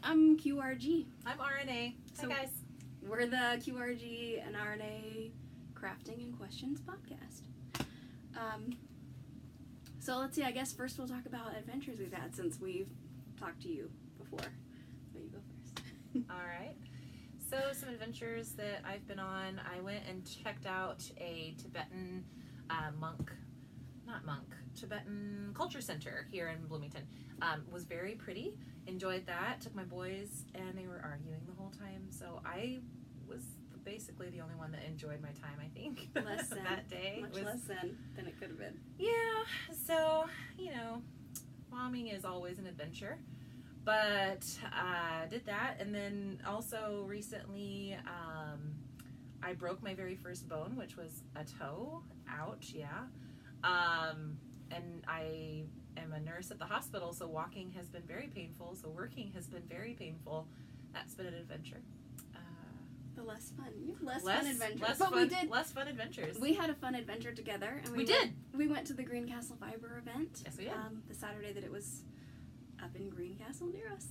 Hi, I'm QRG. I'm RNA. So- Hi, guys. We're the Qrg&rna Crafting and Questions podcast. So let's see, I guess first we'll talk about adventures we've had since we've talked to you before. So you go first. All right. So some adventures that I've been on. I went and checked out a Tibetan Tibetan culture center here in Bloomington. Was very pretty. Enjoyed that. Took my boys and they were arguing the whole time. So I was basically the only one that enjoyed my time, I think. Less than. That day. Much less than it could have been. Yeah. So, momming is always an adventure. But did that, and then also recently I broke my very first bone, which was a toe. Ouch, yeah. And I am a nurse at the hospital, so walking has been very painful, so working has been very painful. That's been an adventure. The less fun. You have less fun adventures. Less fun adventures. We had a fun adventure together. And we went to the Greencastle Fiber event. Yes, we did. The Saturday that it was up in Greencastle near us.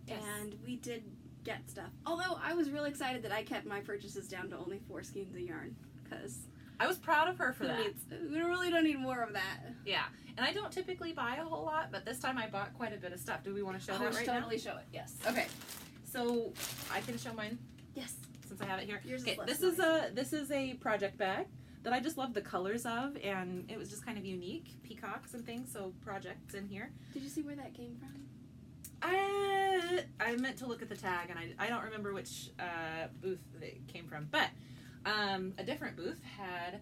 Yes. And we did get stuff. Although I was really excited that I kept my purchases down to only 4 skeins of yarn. Because I was proud of her for that. We really don't need more of that. Yeah. And I don't typically buy a whole lot, but this time I bought quite a bit of stuff. Do we want to show that right now? Totally show it, yes. Okay. So I can show mine. Yes. Since I have it here. Yours is okay, less this is a project bag that I just love the colors of, and it was just kind of unique, peacocks and things. So projects in here. Did you see where that came from? I meant to look at the tag, and I don't remember which booth it came from, but a different booth had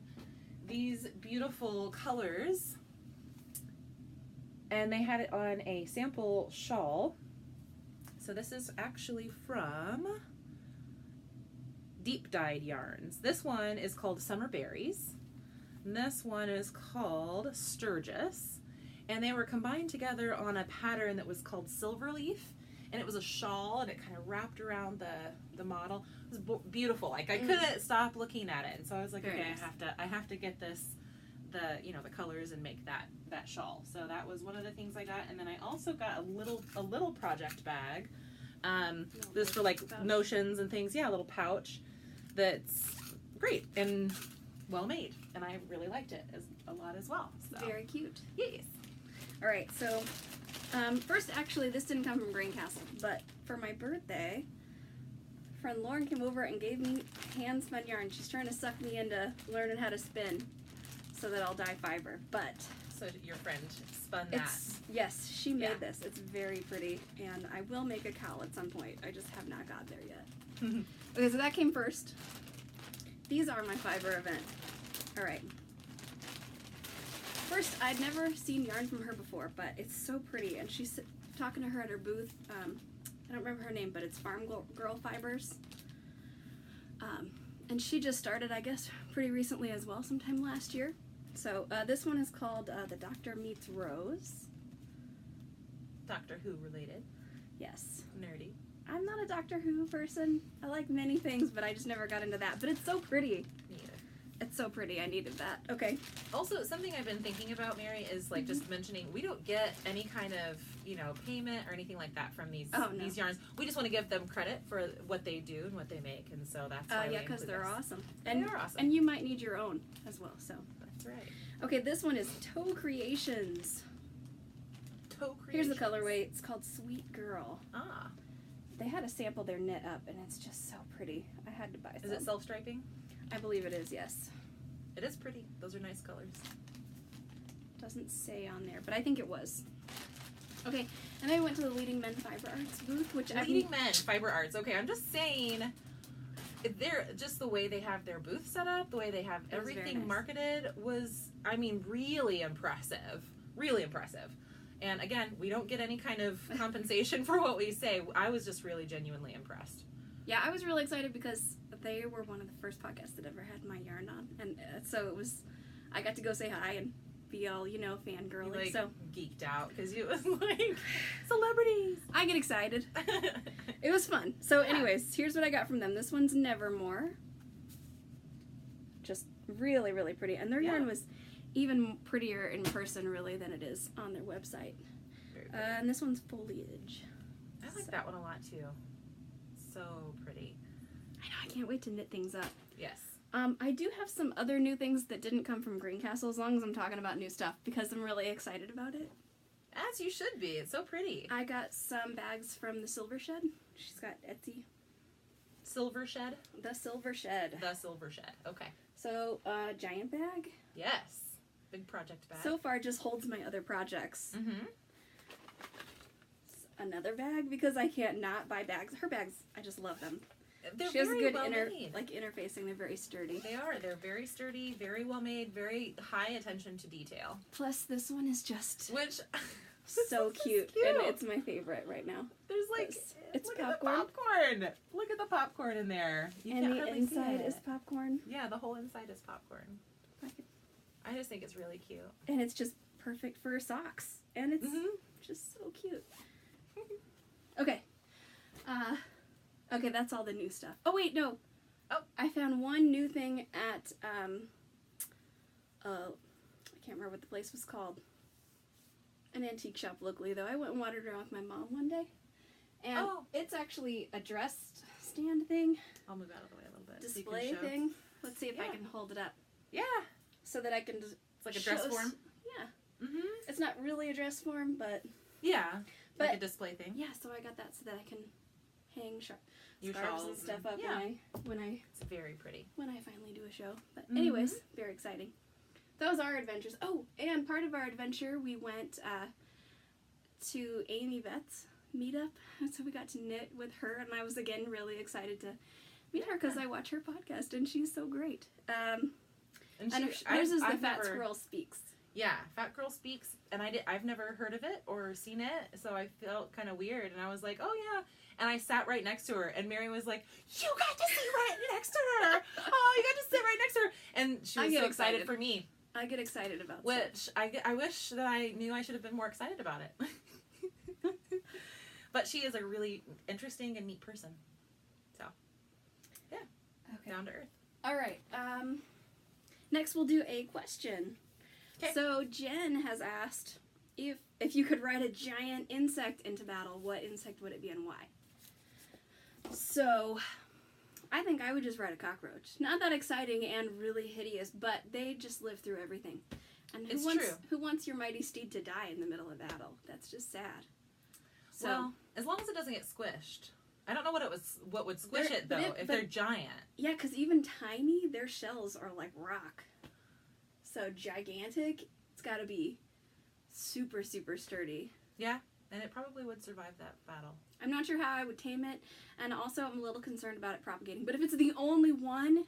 these beautiful colors, and they had it on a sample shawl. So this is actually from Deep Dyed Yarns. This one is called Summer Berries, and this one is called Sturgis, and they were combined together on a pattern that was called Silverleaf, and it was a shawl, and it kind of wrapped around the model. It was beautiful. Like I couldn't stop looking at it, and so I was like, Very okay, nice. I have to get this, the colors and make that shawl. So that was one of the things I got, and then I also got a little project bag. This for like pouch. notions and things. Yeah, a little pouch that's great and well made, and I really liked it a lot as well. So. Very cute. Yes. All right, so first, actually, this didn't come from Greencastle, but for my birthday, friend Lauren came over and gave me hand spun yarn. She's trying to suck me into learning how to spin so that I'll dye fiber. But So your friend spun that. Yes, she made Yeah. this. It's very pretty, and I will make a cowl at some point. I just have not got there yet. Okay, so that came first. These are my fiber event. All right. First, I'd never seen yarn from her before, but it's so pretty. And she's talking to her at her booth. I don't remember her name, but it's Farm Girl Fibers. And she just started, I guess, pretty recently as well, sometime last year. So this one is called The Doctor Meets Rose. Doctor Who related. Yes. Nerdy. I'm not a Doctor Who person. I like many things, but I just never got into that. But it's so pretty. Me either. It's so pretty. I needed that. Okay. Also, something I've been thinking about, Mary, is like just mentioning we don't get any kind of payment or anything like that from these these yarns. We just want to give them credit for what they do and what they make, and so that's why Yeah, because they're awesome. They are awesome. And you might need your own as well. So That's right. okay, this one is Toe Creations. Toe Creations. Here's the colorway. It's called Sweet Girl. Ah. They had a sample their knit up, and it's just so pretty. I had to buy some. Is it self-striping? I believe it is. Yes. It is pretty. Those are nice colors. Doesn't say on there, but I think it was. Okay, and then I went to the Leading Men Fiber Arts booth, which Leading Men Fiber Arts. Okay, I'm just saying, they're just the way they have their booth set up, the way they have It was very everything nice. marketed was, I mean, really impressive. Really impressive. And again, we don't get any kind of compensation for what we say. I was just really genuinely impressed. Yeah, I was really excited because they were one of the first podcasts that ever had my yarn on, and so it was. I got to go say hi and be all fangirly. You, like, so geeked out because it was like celebrities. I get excited. It was fun. So, anyways, here's what I got from them. This one's Nevermore. Just really, really pretty, and their yarn was even prettier in person, really, than it is on their website. Very pretty. And this one's Foliage. I I like that one a lot too. So pretty. I know, I can't wait to knit things up. Yes. I do have some other new things that didn't come from Greencastle, as long as I'm talking about new stuff, because I'm really excited about it. As you should be. It's so pretty. I got some bags from the Silver Shed. She's got Etsy. Silver Shed? The Silver Shed. The Silver Shed. Okay. So, giant bag. Yes. Big project bag. So far, just holds my other projects. Mm-hmm. Another bag, because I can't not buy bags. Her bags, I just love them. They're she has very good well made. interfacing. They're very sturdy. They are. They're very sturdy, very well made, very high attention to detail. Plus, this one is just Which so cute, and it's my favorite right now. There's like it's look popcorn. At the popcorn. Look at the popcorn in there. You and can't the hardly inside see it. is popcorn. Yeah, the whole inside is popcorn. I just think it's really cute. And it's just perfect for socks, and it's just so cute. Okay. Okay, that's all the new stuff. Oh, wait, no. Oh. I found one new thing at, I can't remember what the place was called. An antique shop locally, though. I went and watered around with my mom one day. And it's actually a dress stand thing. I'll move out of the way a little bit. Display so you can show. thing. Let's see if I can hold it up. Yeah. So that I can just... It's like a dress form? Yeah. Mm-hmm. It's not really a dress form, but... Yeah. But, like a display thing. Yeah, so I got that so that I can hang Your scarves shawls and stuff up yeah. when I It's very pretty. when I finally do a show. But anyways, very exciting. Those are adventures. Oh, and part of our adventure, we went to Amy Vet's meetup, so we got to knit with her, and I was again really excited to meet her because I watch her podcast and she's so great. And hers is the Fat Squirrel Speaks. Yeah, Fat Squirrel Speaks, and I've never heard of it or seen it, so I felt kind of weird, and I was like, oh yeah, and I sat right next to her, and Mary was like, you got to sit right next to her, oh, you got to sit right next to her, and she was so excited for me. I get excited about which I wish that I knew I should have been more excited about it. But she is a really interesting and neat person, so yeah, okay. Down to earth. All right, next we'll do a question. Okay. So Jen has asked if you could ride a giant insect into battle, what insect would it be and why? So I think I would just ride a cockroach. Not that exciting and really hideous, but they just live through everything. And who wants your mighty steed to die in the middle of battle? That's just sad. So, well, as long as it doesn't get squished. I don't know what would squish it though if they're giant. Yeah, because even tiny, their shells are like rock. So gigantic, it's got to be super, super sturdy. Yeah, and it probably would survive that battle. I'm not sure how I would tame it, and also I'm a little concerned about it propagating. But if it's the only one,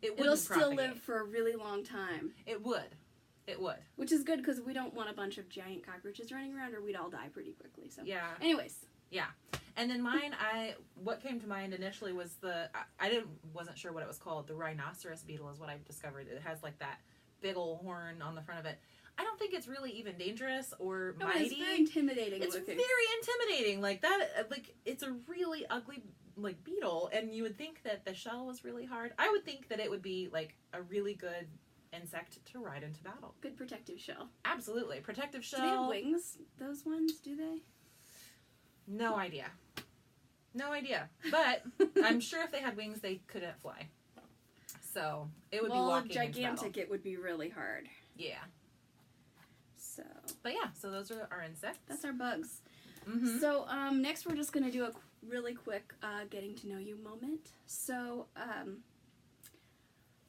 it'll still live for a really long time. It would. It would. Which is good because we don't want a bunch of giant cockroaches running around or we'd all die pretty quickly. So yeah. Anyways. Yeah. And then mine, what came to mind initially was wasn't sure what it was called. The rhinoceros beetle is what I discovered. It has like that big old horn on the front of it. I don't think it's really even dangerous or mighty. It's very intimidating. It's very intimidating. Like that, like it's a really ugly like beetle, and you would think that the shell was really hard. I would think that it would be like a really good insect to ride into battle. Good protective shell. Absolutely. Protective shell. Do they have wings, those ones? Do they? No idea. No idea. But I'm sure if they had wings, they couldn't fly. So it would be walking into battle. Gigantic, it would be really hard. Yeah. So. But yeah, so those are our insects. That's our bugs. Mm-hmm. So next we're just going to do a really quick getting to know you moment. So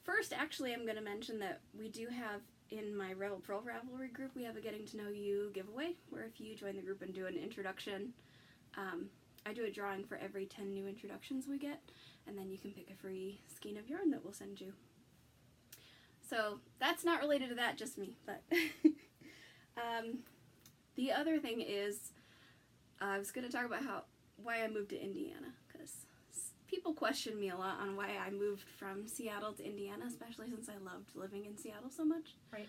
first, actually, I'm going to mention that we do have in my Purl Ravelry group, we have a getting to know you giveaway where if you join the group and do an introduction, I do a drawing for every 10 new introductions we get, and then you can pick a free skein of yarn that we'll send you. So that's not related to that, just me. But the other thing is, I was going to talk about why I moved to Indiana, because people question me a lot on why I moved from Seattle to Indiana, especially since I loved living in Seattle so much. Right.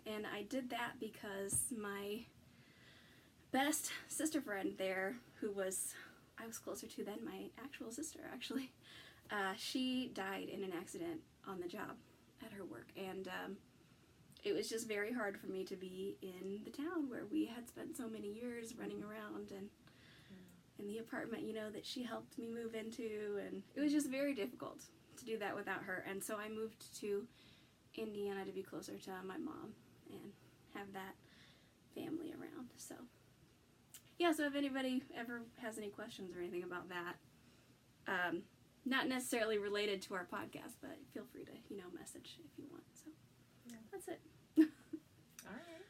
And I did that because my best sister friend there, I was closer to than my actual sister, actually, she died in an accident on the job at her work, and it was just very hard for me to be in the town where we had spent so many years running around, and in the apartment, that she helped me move into, and it was just very difficult to do that without her. And so I moved to Indiana to be closer to my mom and have that family around. So yeah, so if anybody ever has any questions or anything about that, not necessarily related to our podcast, but feel free to, message if you want. So yeah. That's it. All right.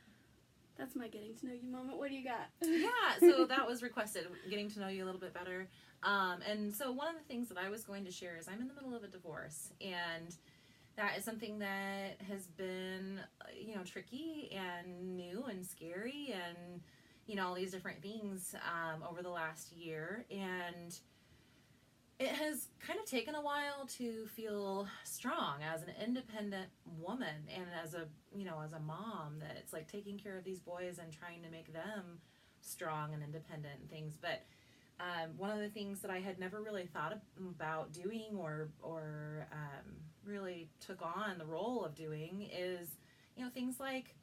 That's my getting to know you moment. What do you got? Yeah, so that was requested, getting to know you a little bit better. And so one of the things that I was going to share is I'm in the middle of a divorce, and that is something that has been, tricky and new and scary and, all these different things over the last year. And it has kind of taken a while to feel strong as an independent woman and as a mom that's like taking care of these boys and trying to make them strong and independent and things. But one of the things that I had never really thought about doing or really took on the role of doing is, things like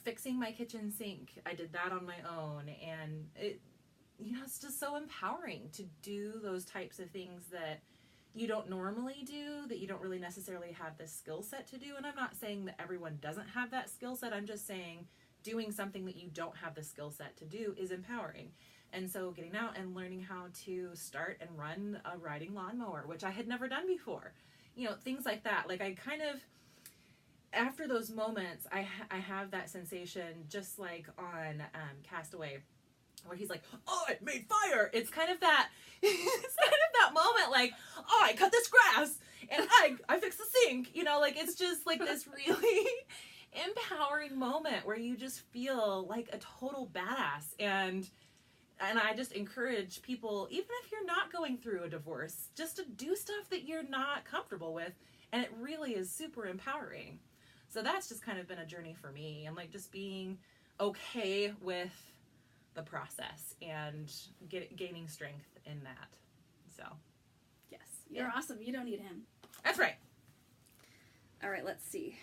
fixing my kitchen sink. I did that on my own, and it's just so empowering to do those types of things that you don't normally do, that you don't really necessarily have the skill set to do. And I'm not saying that everyone doesn't have that skill set. I'm just saying doing something that you don't have the skill set to do is empowering. And so getting out and learning how to start and run a riding lawnmower, which I had never done before, things like that. Like I kind of, after those moments, I have that sensation just like on Castaway, where he's like, oh, I made fire. It's kind of that, moment like, oh, I cut this grass and I fixed the sink, it's just like this really empowering moment where you just feel like a total badass. And I just encourage people, even if you're not going through a divorce, just to do stuff that you're not comfortable with. And it really is super empowering. So that's just kind of been a journey for me, and like just being okay with the process and gaining strength in that. So yes, you're awesome. You don't need him. That's right. All right, let's see.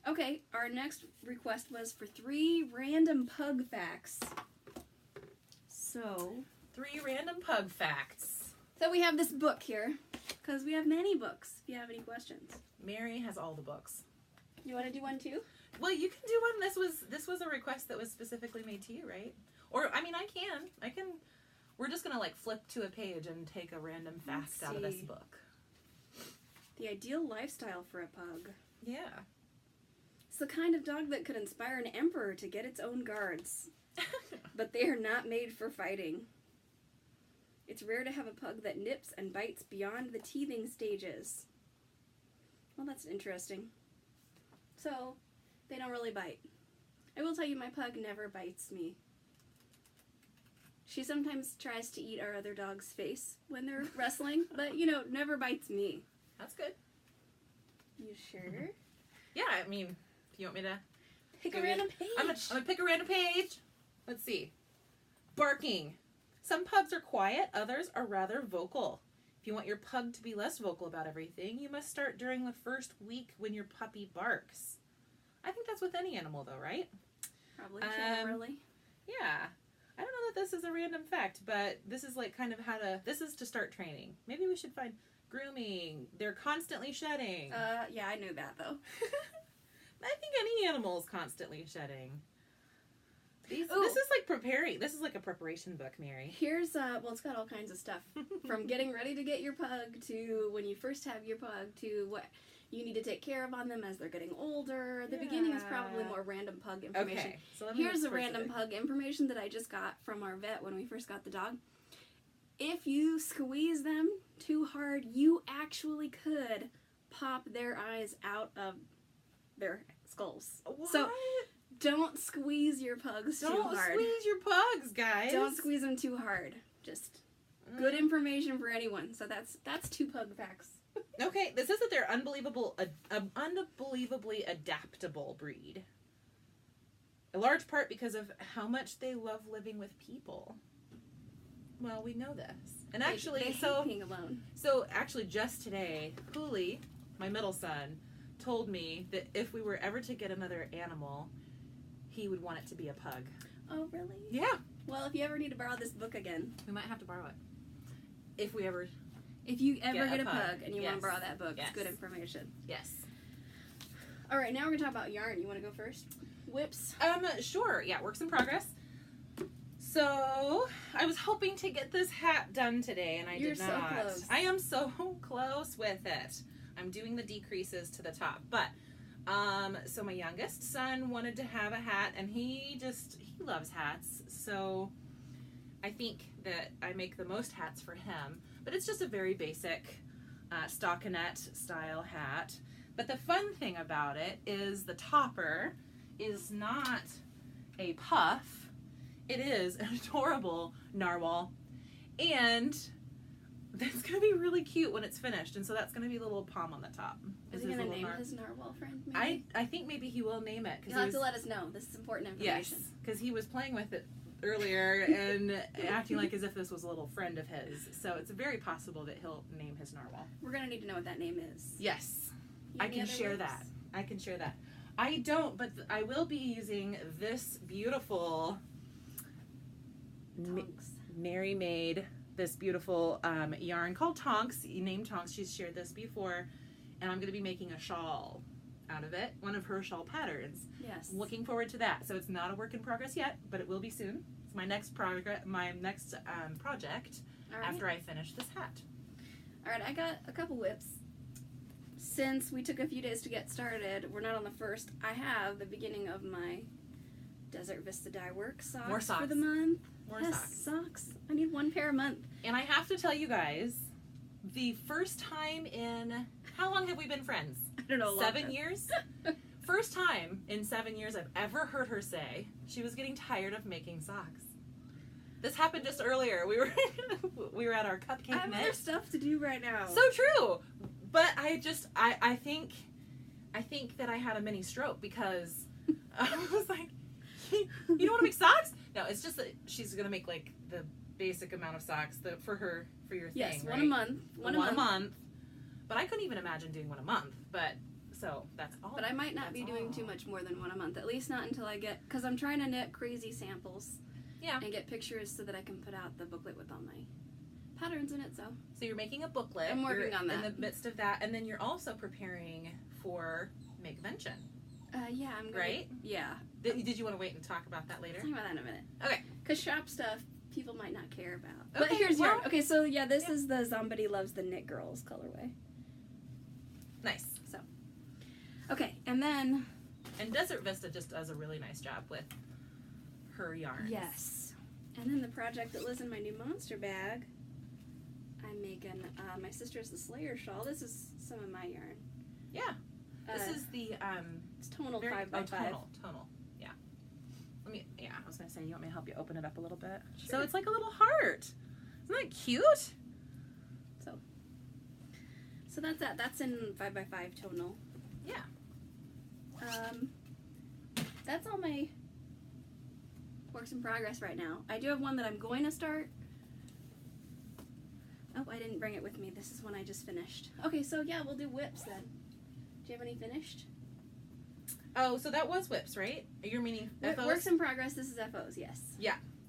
Okay, our next request was for 3 random pug facts. So 3 random pug facts. So we have this book here, because we have many books, if you have any questions. Mary has all the books. You want to do one too? Well, you can do one. This was a request that was specifically made to you, right? Or, I mean, I can, we're just going to like flip to a page and take a random fact out of this book. The ideal lifestyle for a pug. Yeah. It's the kind of dog that could inspire an emperor to get its own guards. But they are not made for fighting. It's rare to have a pug that nips and bites beyond the teething stages. Well, that's interesting. So, they don't really bite. I will tell you, my pug never bites me. She sometimes tries to eat our other dog's face when they're wrestling, but, never bites me. That's good. You sure? Yeah, I mean, if you want me to... Pick a random page. I'm gonna pick a random page. Let's see. Barking. Some pugs are quiet, others are rather vocal. If you want your pug to be less vocal about everything, you must start during the first week when your puppy barks. I think that's with any animal though, right? Probably, generally. Yeah. I don't know that this is a random fact, but this is like kind of this is to start training. Maybe we should find grooming. They're constantly shedding. Yeah, I knew that though. I think any animal is constantly shedding. This is like preparing. This is like a preparation book, Mary. Here's, it's got all kinds of stuff. From getting ready to get your pug to when you first have your pug to what you need to take care of on them as they're getting older. The beginning is probably more random pug information. Okay, so here's the random pug information that I just got from our vet when we first got the dog. If you squeeze them too hard, you actually could pop their eyes out of their skulls. What? So don't squeeze your pugs too hard. Don't squeeze your pugs, guys. Don't squeeze them too hard. Just good information for anyone. So that's 2 pug facts. Okay, this says that they're unbelievably adaptable breed. A large part because of how much they love living with people. Well, we know this. And actually, they hate being alone. So actually just today, Hooli, my middle son, told me that if we were ever to get another animal, he would want it to be a pug. Oh, really? Yeah. Well, if you ever need to borrow this book again. We might have to borrow it. If we ever... If you ever get a pug. pug and you want Yes. to borrow that book, Yes. it's good information. Yes. All right, now we're going to talk about yarn. You want to go first? Whips? Sure. Yeah, works in progress. So, I was hoping to get this hat done today, and You're did not. so close. I am so close with it. I'm doing the decreases to the top. But, so my youngest son wanted to have a hat, and he loves hats. So, I think that I make the most hats for him. But it's just a very basic stockinette style hat. But the fun thing about it is the topper is not a puff. It is an adorable narwhal. And it's going to be really cute when it's finished. And so that's going to be a little palm on the top. Is he going to name his narwhal friend, maybe? I think maybe he will name it. You'll have to let us know. This is important information. Yes, because he was playing with it earlier and acting like as if this was a little friend of his. So it's very possible that he'll name his narwhal. We're going to need to know what that name is. Yes. I Any can other share whips? that. I can share that. I don't, but I will be using this beautiful Tonks. Mary made this beautiful yarn called Tonks, named Tonks. She's shared this before, and I'm going to be making a shawl out of it, one of her shawl patterns. Yes. Looking forward to that. So it's not a work in progress yet, but it will be soon. It's my next project All right. after I finish this hat. All right, I got a couple whips. Since we took a few days to get started, we're not on the first. I have the beginning of my Desert Vista Dyeworks socks, More socks. for the month. More yes, socks. I need one pair a month. And I have to tell you guys, the first time in, how long have we been friends? I don't know. 7 years? First time in 7 years I've ever heard her say she was getting tired of making socks. This happened just earlier. We were at our cupcake I have other knit. stuff to do right now. So true. But I think that I had a mini stroke because I was like, you don't want to make socks? No, it's just that she's gonna make like the basic amount of socks for your yes, thing, one right? a month. One a month. But I couldn't even imagine doing one a month. But so that's all. But I might not That's be doing all. too much more than one a month. At least not until I get, because I'm trying to knit crazy samples. Yeah. And get pictures so that I can put out the booklet with all my patterns in it. So So you're making a booklet. I'm working You're on that. in the midst of that, and then you're also preparing for Makevention, yeah, I'm gonna, right? Yeah. Did you want to wait and talk about that later? Talk about that in a minute. Okay. Because shop stuff people might not care about. But Okay, here's well, yarn. Okay, so yeah, this yeah. is the Somebody Loves the Knit Girls colorway. Nice. So, okay, and then And Desert Vista just does a really nice job with her yarns. yes, and then the project that lives in my new monster bag. I'm making my sister's the Slayer shawl. This is some of my yarn. Yeah. This is the it's tonal very, 5x5. tonal. Yeah. I was gonna say, you want me to help you open it up a little bit? Sure. So it's like a little heart. Isn't that cute? So that's that. That's in 5x5 tonal. Yeah. That's all my works in progress right now. I do have one that I'm going to start. Oh, I didn't bring it with me. This is one I just finished. Okay, so yeah, we'll do whips then. Do you have any finished? Oh, so that was whips, right? You're meaning FOs? Works in progress. This is FOs, yes.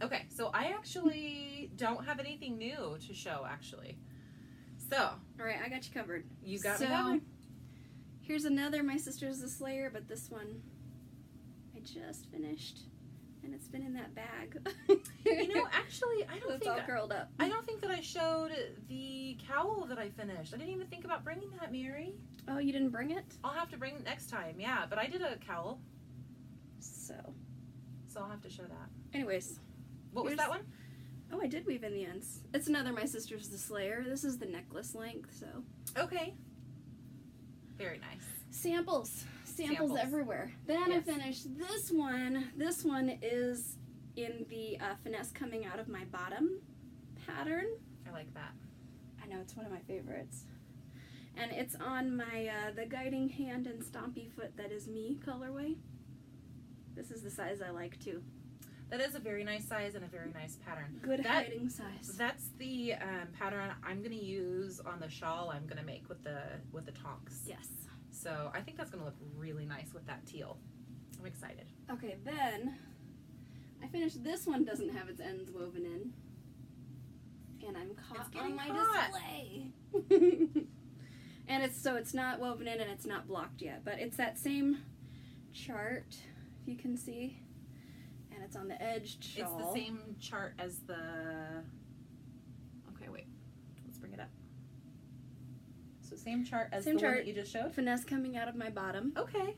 Okay, so I actually don't have anything new to show, actually. So, All right, I got you covered. you got so, me covered. Here's another My Sister's the Slayer, but this one I just finished, and it's been in that bag. You know, actually, I So don't it's all think curled up. I don't think that I showed the cowl that I finished. I didn't even think about bringing that, Mary. Oh, you didn't bring it? I'll have to bring it next time. Yeah, but I did a cowl, So, I'll have to show that. anyways. What was Here's- that one? Oh, I did weave in the ends. It's another My Sister's the Slayer. This is the necklace length, so. Okay. Very nice. Samples Samples. everywhere. Then Yes. I finished this one. This one is in the finesse coming out of my bottom pattern. I like that. I know, it's one of my favorites. And it's on my the Guiding Hand and Stompy Foot That Is Me colorway. This is the size I like too. That is a very nice size and a very nice pattern. Good That- hiding size. That's the pattern I'm going to use on the shawl I'm going to make with the tonks. Yes. So I think that's going to look really nice with that teal. I'm excited. Okay, then I finished this one, doesn't have its ends woven in. And I'm caught on my display. And it's not woven in and it's not blocked yet, but it's that same chart, if you can see. And it's on the edged shawl. It's the same chart as the... Okay, wait. Let's bring it up. So same chart as the one that you just showed? Finesse coming out of my bottom. Okay.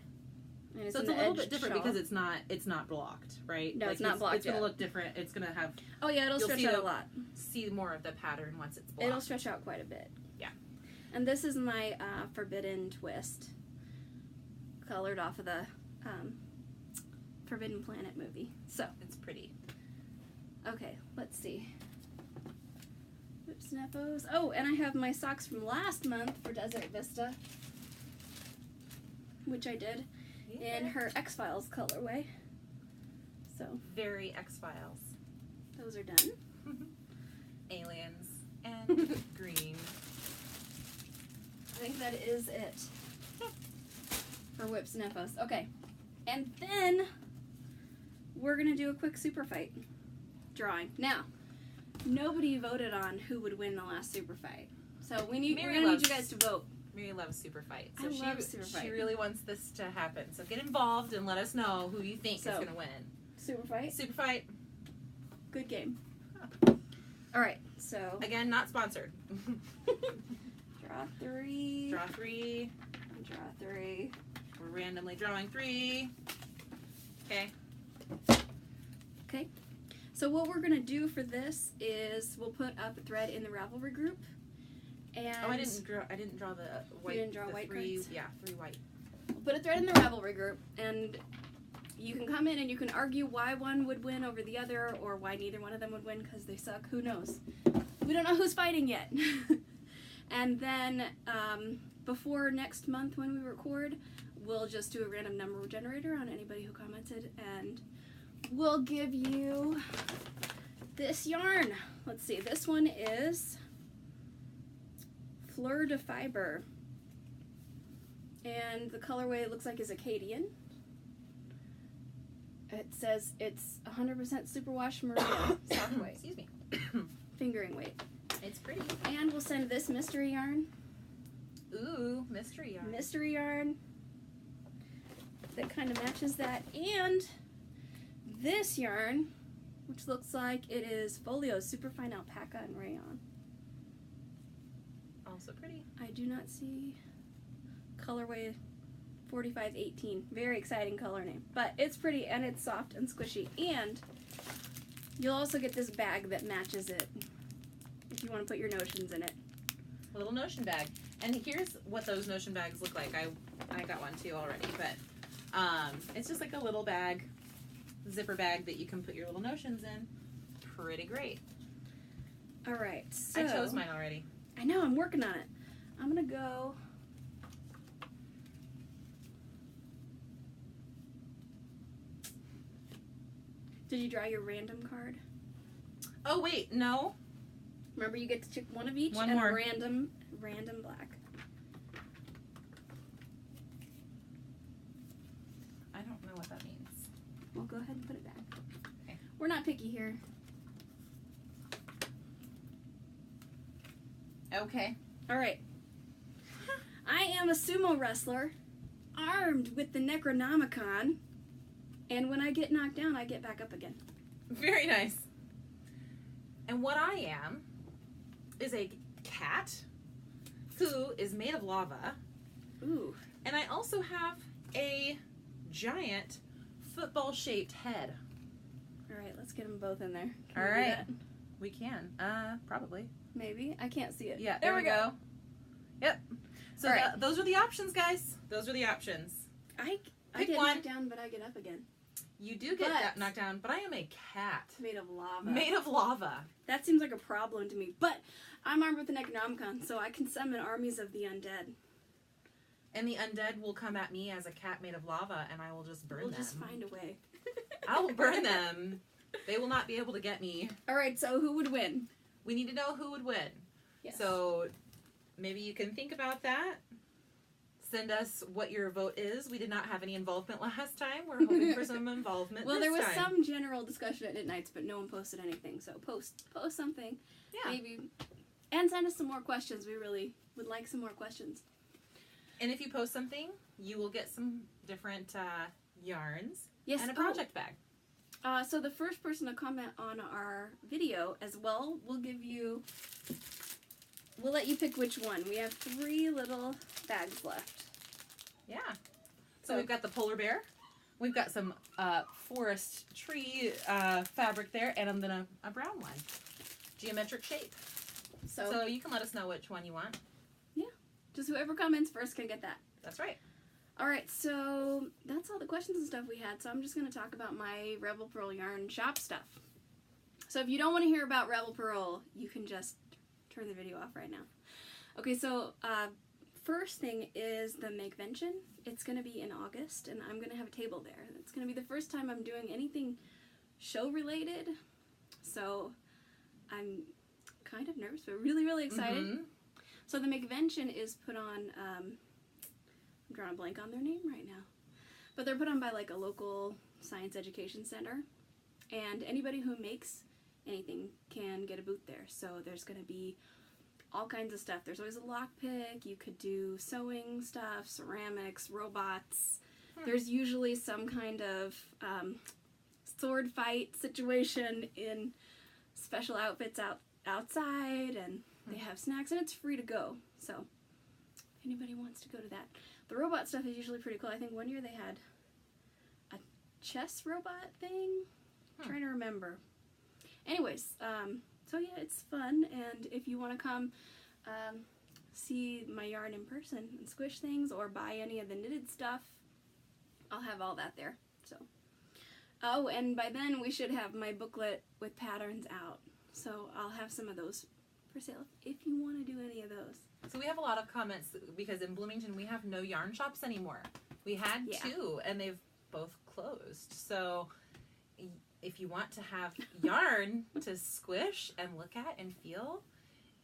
And so it's a little bit different shawl. Because it's not blocked, right? No, like it's not blocked. It's going to look different. It's going to have... Oh yeah, it'll stretch out a lot. See more of the pattern once it's blocked. It'll stretch out quite a bit. Yeah. And this is my Forbidden twist, colored off of the Forbidden Planet movie. So it's pretty. Okay, let's see. Oops, snappos. Oh, and I have my socks from last month for Desert Vista, which I did in her X-Files colorway. So very X-Files. Those are done. Aliens and green. I think that is it for Whips and Neffos. Okay, and then we're gonna do a quick Superfight drawing. Now, nobody voted on who would win the last Superfight, so we're gonna need you guys to vote. Mary loves Superfight, so I love Superfight. She really wants this to happen. So get involved and let us know who you think is gonna win. Superfight. Superfight. Good game. All right, so again, not sponsored. Draw 3. Draw 3. Draw 3. We're randomly drawing 3. Okay. Okay. So what we're gonna do for this is we'll put up a thread in the Ravelry group. And I didn't draw the white. You didn't draw white 3, cards? Yeah, 3 white. We'll put a thread in the Ravelry group, and you can come in and you can argue why one would win over the other, or why neither one of them would win because they suck. Who knows? We don't know who's fighting yet. And then before next month when we record, we'll just do a random number generator on anybody who commented, and we'll give you this yarn. Let's see, this one is Fleur de Fiber, and the colorway it looks like is Acadian. It says it's 100% superwash merino soft weight. Excuse me. Fingering weight. It's pretty. And we'll send this mystery yarn. Ooh, mystery yarn. Mystery yarn that kind of matches that. And this yarn, which looks like it is Folio Superfine Alpaca and Rayon. Also pretty. I do not see colorway 4518. Very exciting color name. But it's pretty and it's soft and squishy. And you'll also get this bag that matches it if you want to put your notions in it. A little notion bag. And here's what those notion bags look like. I got one too already, but it's just like a little bag, zipper bag that you can put your little notions in. Pretty great. All right, so I chose mine already. I know, I'm working on it. I'm gonna go. Did you draw your random card? Oh wait, no. Remember, you get to pick one of each One and more. a random black. I don't know what that means. Well, go ahead and put it back. Okay. We're not picky here. Okay. All right. I am a sumo wrestler, armed with the Necronomicon, and when I get knocked down, I get back up again. Very nice. And what I am is a cat who is made of lava. Ooh. And I also have a giant football-shaped head. All right, let's get them both in there. All right. We can. Probably. Maybe. I can't see it. Yeah, there we go. Yep. So right. Those are the options, guys. Those are the options. I Pick get one. knocked down, but I get up again. You do get knocked down, but I am a cat. Made of lava. Made of lava. That seems like a problem to me. But I'm armed with the Necronomicon, so I can summon armies of the undead. And the undead will come at me as a cat made of lava, and I will just burn them. We'll just find a way. I will burn them. They will not be able to get me. All right, so who would win? We need to know who would win. Yes. So maybe you can think about that. send us what your vote is. We did not have any involvement last time. We're hoping for some involvement Well, this there was time. some general discussion at Knit Nights, but no one posted anything. So post something. Yeah. Maybe. And send us some more questions. We really would like some more questions. And if you post something, you will get some different yarns Yes. and a project bag. So the first person to comment on our video as well, we'll let you pick which one. We have 3 little bags left. Yeah. So we've got the polar bear. We've got some forest tree fabric there, and then a brown one. Geometric shape. So you can let us know which one you want. Yeah. Just whoever comments first can get that. That's right. All right, so that's all the questions and stuff we had. So I'm just going to talk about my Rebel Purl yarn shop stuff. So if you don't want to hear about Rebel Purl, you can just turn the video off right now. Okay, so first thing is the Makevention. It's going to be in August, and I'm going to have a table there. It's going to be the first time I'm doing anything show-related, so I'm kind of nervous, but really, really excited. Mm-hmm. So the Makevention is put on... I'm drawing a blank on their name right now. But they're put on by like a local science education center. And anybody who makes anything can get a booth there. So there's going to be all kinds of stuff. There's always a lockpick. You could do sewing stuff, ceramics, robots. There's usually some kind of sword fight situation in special outfits outside. And they have snacks. And it's free to go. So if anybody wants to go to that. The robot stuff is usually pretty cool. I think one year they had a chess robot thing. I'm trying to remember. Anyways, so yeah, it's fun. And if you want to come see my yarn in person and squish things or buy any of the knitted stuff, I'll have all that there. So, oh, and by then we should have my booklet with patterns out. So I'll have some of those for sale if you want to do any of those. So we have a lot of comments because in Bloomington we have no yarn shops anymore. We had 2 and they've both closed. So if you want to have yarn to squish and look at and feel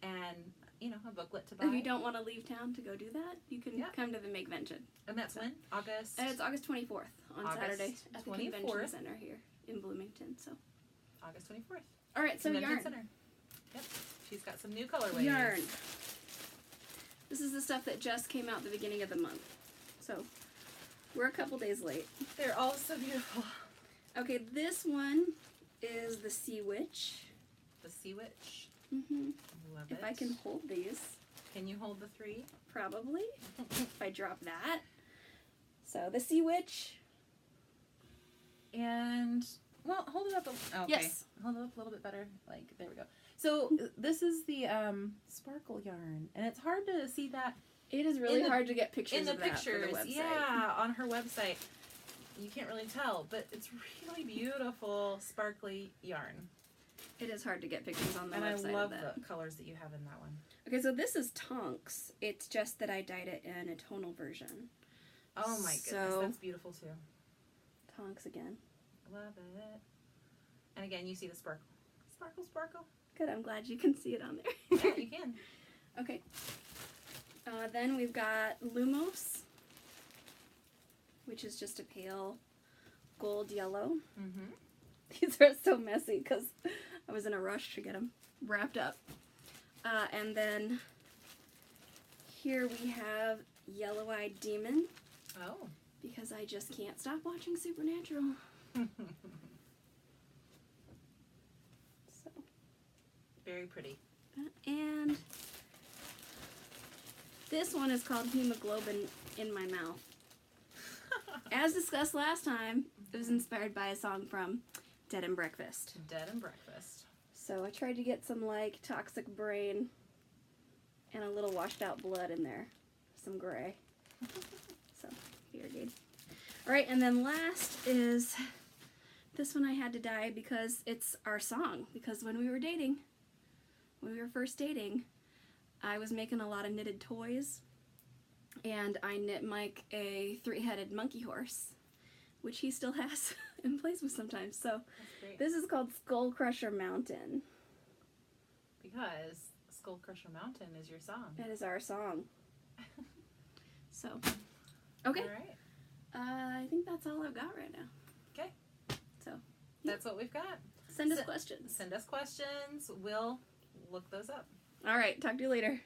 and, you know, a booklet to buy. If you don't want to leave town to go do that, you can come to the Makevention. And that's when? August? And it's August 24th on Saturday at the 24th. Convention Center here in Bloomington. So August 24th. All right, so Convention yarn. Center. Yep. She's got some new colorways. Yarn. This is the stuff that just came out at the beginning of the month. So we're a couple days late. They're all so beautiful. Okay, this one is the Sea Witch. The Sea Witch. Mm-hmm. Love If it. I can hold these. Can you hold the 3? Probably. If I drop that. So the Sea Witch. And, well, hold it up. Okay. Yes. Hold it up a little bit better. Like, there we go. So this is the sparkle yarn, and it's hard to see that. It is really hard to get pictures in the of that pictures. for the website. Yeah, on her website, you can't really tell, but it's really beautiful, sparkly yarn. It is hard to get pictures on the and website. I love of that. the colors that you have in that one. Okay, so this is Tonks. It's just that I dyed it in a tonal version. Oh my goodness, that's beautiful too. Tonks again. Love it. And again, you see the sparkle. Sparkle, sparkle. Good, I'm glad you can see it on there. Yeah, you can. Okay. Then we've got Lumos, which is just a pale gold yellow. Mm-hmm. These are so messy because I was in a rush to get them wrapped up. And then here we have Yellow-Eyed Demon. Oh. Because I just can't stop watching Supernatural. So. Very pretty. And this one is called Hemoglobin in My Mouth. As discussed last time, it was inspired by a song from Dead and Breakfast. Dead and Breakfast. So I tried to get some like toxic brain and a little washed out blood in there. Some gray. So, here good. Alright, and then last is this one I had to dye because it's our song. Because when we were first dating, I was making a lot of knitted toys. And I knit Mike a 3-headed monkey horse, which he still has and plays with sometimes. So this is called Skull Crusher Mountain. Because Skull Crusher Mountain is your song. That is our song. So, okay. All right. I think that's all I've got right now. Okay. So, That's what we've got. send us questions. Send us questions. We'll look those up. All right. Talk to you later.